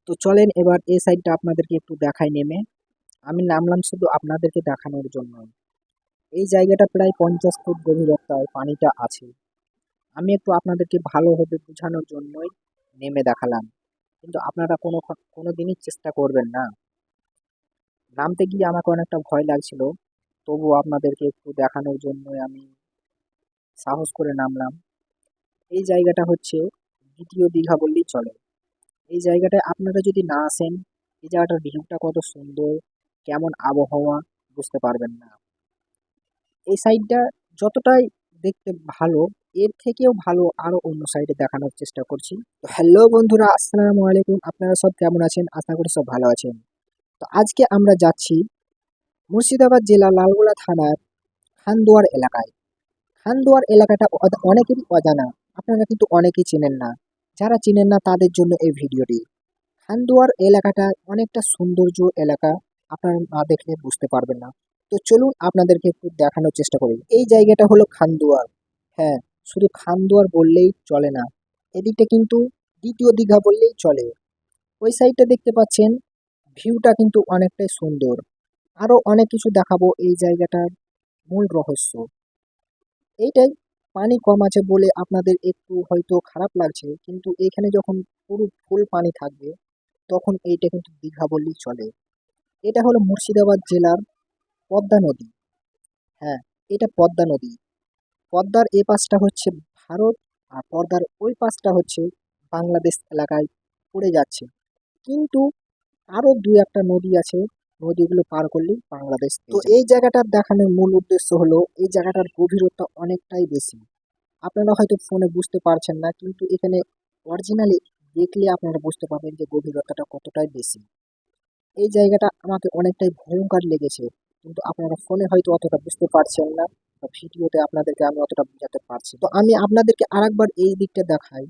তো চলেন এবার এই সাইডটা আপনাদেরকে একটু দেখাই নেমে। আমি নামলাম শুধু আপনাদেরকে দেখানোর জন্য। এই জায়গাটা প্রায় 50 ফুট গভীরতায় পানিটা আছে। আমি একটু আপনাদেরকে ভালোভাবে বোঝানোর জন্যই নেমে দেখালাম, কিন্তু আপনারা কোনোদিনই চেষ্টা করবেন না। নামতে গিয়ে আমাকে অনেকটা ভয় লাগছিল, তবুও আপনাদেরকে একটু দেখানোর জন্যই আমি সাহস করে নামলাম। এই জায়গাটা হচ্ছে দ্বিতীয় দীঘা বললেই চলে। এই জায়গাটায় আপনারা যদি না আসেন, এই জায়গাটার ভিউটা কত সুন্দর, কেমন আবহাওয়া বুঝতে পারবেন না। এই সাইডটা যতটাই দেখতে ভালো, এর থেকেও ভালো আরো অন্য সাইডে দেখানোর চেষ্টা করছি। তো হ্যালো বন্ধুরা, আসসালামু আলাইকুম। আপনারা সব কেমন আছেন? আশা করি সব ভালো আছেন। তো আজকে আমরা যাচ্ছি মুর্শিদাবাদ জেলা লালগোলা থানার খানদুয়ার এলাকায়। খানদুয়ার এলাকাটা অনেকেরই অজানা, আপনারা কিন্তু অনেকেই চেনেন না। যারা চেনেন না তাদের জন্য এই ভিডিওটি। খানদুয়ার এলাকাটা অনেকটা সৌন্দর্য এলাকা, আপনারা না দেখলে বুঝতে পারবেন না। তো চলুন আপনাদেরকে একটু দেখানোর চেষ্টা করি। এই জায়গাটা হলো খানদুয়ার। হ্যাঁ, শুধু খানদুয়ার বললেই চলে না, এদিকটা কিন্তু দ্বিতীয় দীঘা বললেই চলে। ওই সাইডটা দেখতে পাচ্ছেন, ভিউটা কিন্তু অনেকটাই সুন্দর। আরো অনেক কিছু দেখাবো এই জায়গাটার মূল রহস্য এইটাই। পানি কম আছে বলে আপনাদের একটু হয়তো খারাপ লাগছে, কিন্তু এখানে যখন পুরো ফুল পানি থাকবে তখন এইটা কিন্তু দীঘা বললেই চলে। এটা হলো মুর্শিদাবাদ জেলার পদ্মা নদী। হ্যাঁ, এটা পদ্মা নদী। পদ্মার এ পাশটা হচ্ছে ভারত, আর পদ্মার ওই পাশটা হচ্ছে বাংলাদেশ এলাকায় পড়ে যাচ্ছে। কিন্তু আরো দুই একটা নদী আছে, নদীগুলো পার করলেই বাংলাদেশ। তো এই জায়গাটার দেখানোর মূল উদ্দেশ্য হলো এই জায়গাটার গভীরতা অনেকটাই বেশি। আপনারা হয়তো ফোনে বুঝতে পারছেন না, কিন্তু এখানে অরিজিনালি দেখলে আপনারা বুঝতে পারবেন যে গভীরতাটা কতটাই বেশি। এই জায়গাটা আমাকে অনেকটাই ভয়ঙ্কর লেগেছে, কিন্তু আপনারা ফোনে হয়তো অতটা বুঝতে পারছেন না, বা ভিডিওতে আপনাদেরকে আমি অতটা বোঝাতে পারছি। তো আমি আপনাদেরকে আরেকবার এই দিকটা দেখাই।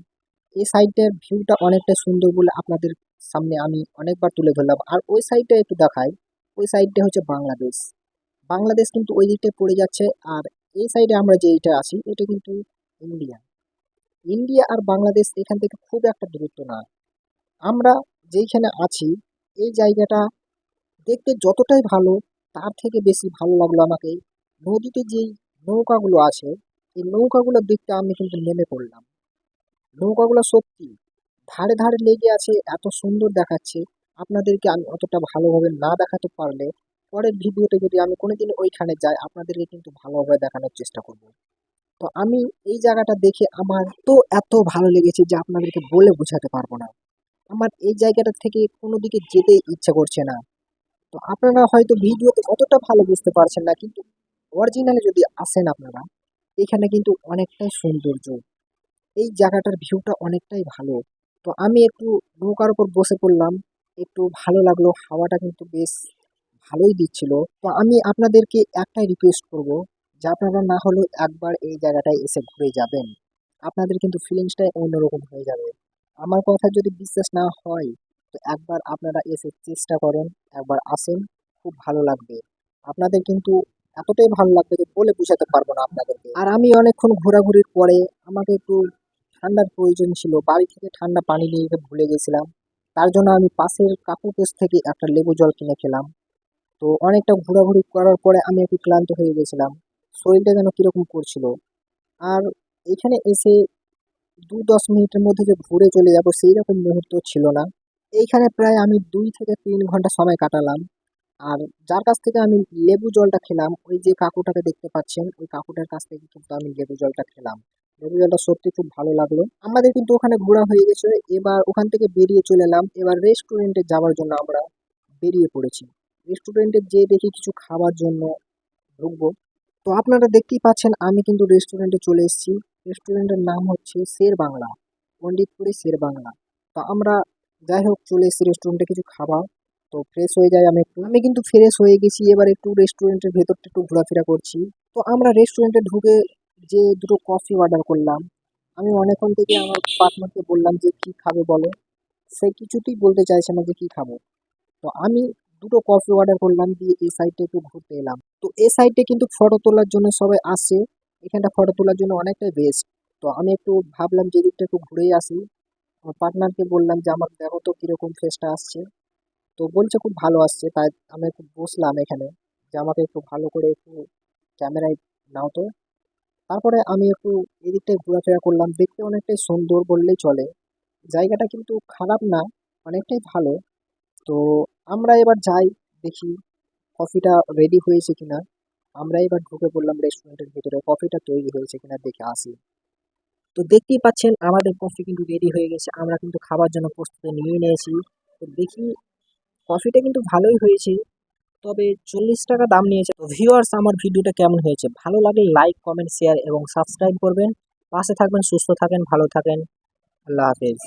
এই সাইডটার ভিউটা অনেকটা সুন্দর বলে আপনাদের সামনে আমি অনেকবার তুলে ধরলাম। আর ওই সাইডটা একটু দেখাই। ওই সাইডটা হচ্ছে বাংলাদেশ। বাংলাদেশ কিন্তু ওই দিকটায় পড়ে যাচ্ছে। আর এই সাইডে আমরা যে এইটা আছি এটা কিন্তু ইন্ডিয়া। ইন্ডিয়া আর বাংলাদেশ এখান থেকে খুব একটা দূরত্ব না। আমরা যেইখানে আছি এই জায়গাটা দেখতে যতটাই ভালো, তার থেকে বেশি ভালো লাগলো আমাকে নদীতে যেই নৌকাগুলো আছে, এই নৌকাগুলো দেখতে আমি কিন্তু নেমে পড়লাম। নৌকাগুলো সত্যি ধারে ধারে লেগে আছে, এত সুন্দর দেখাচ্ছে। আপনাদেরকে আমি অতটা ভালোভাবে না দেখাতে পারলে পরের ভিডিওতে যদি আমি কোনোদিন ওইখানে যাই আপনাদেরকে কিন্তু ভালোভাবে দেখানোর চেষ্টা করব। তো আমি এই জায়গাটা দেখে আমার তো এত ভালো লেগেছে যে আপনাদেরকে বলে বোঝাতে পারবো না। আমার এই জায়গাটা থেকে কোনো দিকে যেতে ইচ্ছা করছে না। তো আপনারা হয়তো ভিডিওতে অতটা ভালো বুঝতে পারছেন না, কিন্তু অরিজিনালি যদি আসেন আপনারা, এখানে কিন্তু অনেকটাই সৌন্দর্য। এই জায়গাটার ভিউটা অনেকটাই ভালো। তো আমি একটু নৌকার উপর বসে পড়লাম, একটু ভালো লাগলো, হাওয়াটা কিন্তু বেশ ভালোই দিচ্ছিল। তো আমি আপনাদেরকে একটাই রিকোয়েস্ট করব, যে আপনারা না হলেও একবার এই জায়গাটায় এসে ঘুরে যাবেন। আপনাদের কিন্তু ফিলিংসটাই অন্যরকম হয়ে যাবে। আমার কথা যদি বিশ্বাস না হয়, তো একবার আপনারা এসে চেষ্টা করেন, একবার আসেন, খুব ভালো লাগবে। আপনাদের কিন্তু এতটাই ভালো লাগবে যে বলে বোঝাতে পারবো না আপনাদেরকে। আর আমি অনেকক্ষণ ঘোরাঘুরির পরে আমাকে একটু ঠান্ডার প্রয়োজন ছিল, বাড়ি থেকে ঠান্ডা পানি নিয়ে যেতে ভুলে গেছিলাম। তার জন্য আমি পাশের কাকুর কাছ থেকে একটা লেবু জল কিনে খেলাম। তো অনেকটা ঘোরাঘুরি করার পরে আমি একটু ক্লান্ত হয়ে গেছিলাম, শরীরটা যেন কিরকম করছিল। আর এখানে এসে 2-10 মিনিটের মধ্যে যে ঘুরে চলে যাবো সেই রকম মুহূর্ত ছিল না। এইখানে প্রায় আমি 2 থেকে 3 ঘন্টা সময় কাটালাম। আর যার কাছ থেকে আমি লেবু জলটা খেলাম, ওই যে কাকুটাকে দেখতে পাচ্ছেন, ওই কাকুটার কাছ থেকে কিন্তু আমি লেবু জলটা খেলাম। লেবু জলটা সত্যি খুব ভালো লাগলো। আমাদের কিন্তু ওখানে ঘোরা হয়ে গেছে, এবার ওখান থেকে বেরিয়ে চলে এলাম। এবার রেস্টুরেন্টে যাওয়ার জন্য আমরা বেরিয়ে পড়েছি। রেস্টুরেন্টে যেয়ে দেখি কিছু খাবার জন্য ঢুকবো। তো আপনারা দেখতেই পাচ্ছেন আমি কিন্তু রেস্টুরেন্টে চলে এসেছি। রেস্টুরেন্টের নাম হচ্ছে শের বাংলা, পণ্ডিতপুরে শের বাংলা। তো আমরা যাই হোক চলে এসেছি রেস্টুরেন্টে কিছু খাবার। তো ফ্রেশ হয়ে যাই আমি কিন্তু ফ্রেশ হয়ে গেছি। এবার একটু রেস্টুরেন্টের ভেতরটা একটু ঘোরাফেরা করছি। তো আমরা রেস্টুরেন্টে ঢুকে যে দুটো কফি অর্ডার করলাম। আমি অনেকক্ষণ থেকে আমার পার্টনারকে বললাম যে কি খাবে বলো, সে কিছুতেই বলতে চাইছে না যে কি খাবো। তো আমি দুটো কফি অর্ডার করলাম, দিয়ে এই সাইডটা একটু ঘুরতে এলাম। তো এই সাইডে কিন্তু ফটো তোলার জন্য সবাই আসে, এখানটা ফটো তোলার জন্য অনেকটাই বেস্ট। তো আমি একটু ভাবলাম যে দিকটা একটু ঘুরেই আসি। আমার পার্টনারকে বললাম যে আমার দেখো তো কিরকম ফেসটা আসছে। তো বলছে খুব ভালো আসছে। তাই আমি একটু বসলাম এখানে যে আমাকে একটু ভালো করে একটু ক্যামেরায় নাও তো। তারপরে আমি একটু এদিকটায় ঘোরাফেরা করলাম, দেখতে অনেকটাই সুন্দর বললেই চলে। জায়গাটা কিন্তু খারাপ না, অনেকটাই ভালো। তো আমরা এবার যাই, দেখি কফিটা রেডি হয়েছে কিনা। আমরা এবার ঢুকে পড়লাম রেস্টুরেন্টের ভিতরে, কফিটা তৈরি হয়েছে কিনা দেখে আসি। তো দেখতেই পাচ্ছেন আমাদের কফি কিন্তু রেডি হয়ে গেছে, আমরা কিন্তু খাবার জন্য প্রস্তুতি নিয়ে নিয়েছি। তো দেখি কফিটা কিন্তু ভালোই হয়েছে, তবে 40 টাকা দাম নিয়েছে। তো ভিউয়ার্স, আমার ভিডিওটা কেমন হয়েছে, ভালো লাগলে লাইক কমেন্ট শেয়ার এবং সাবস্ক্রাইব করবেন। পাশে থাকবেন, সুস্থ থাকেন, ভালো থাকেন। আল্লাহ হাফেজ।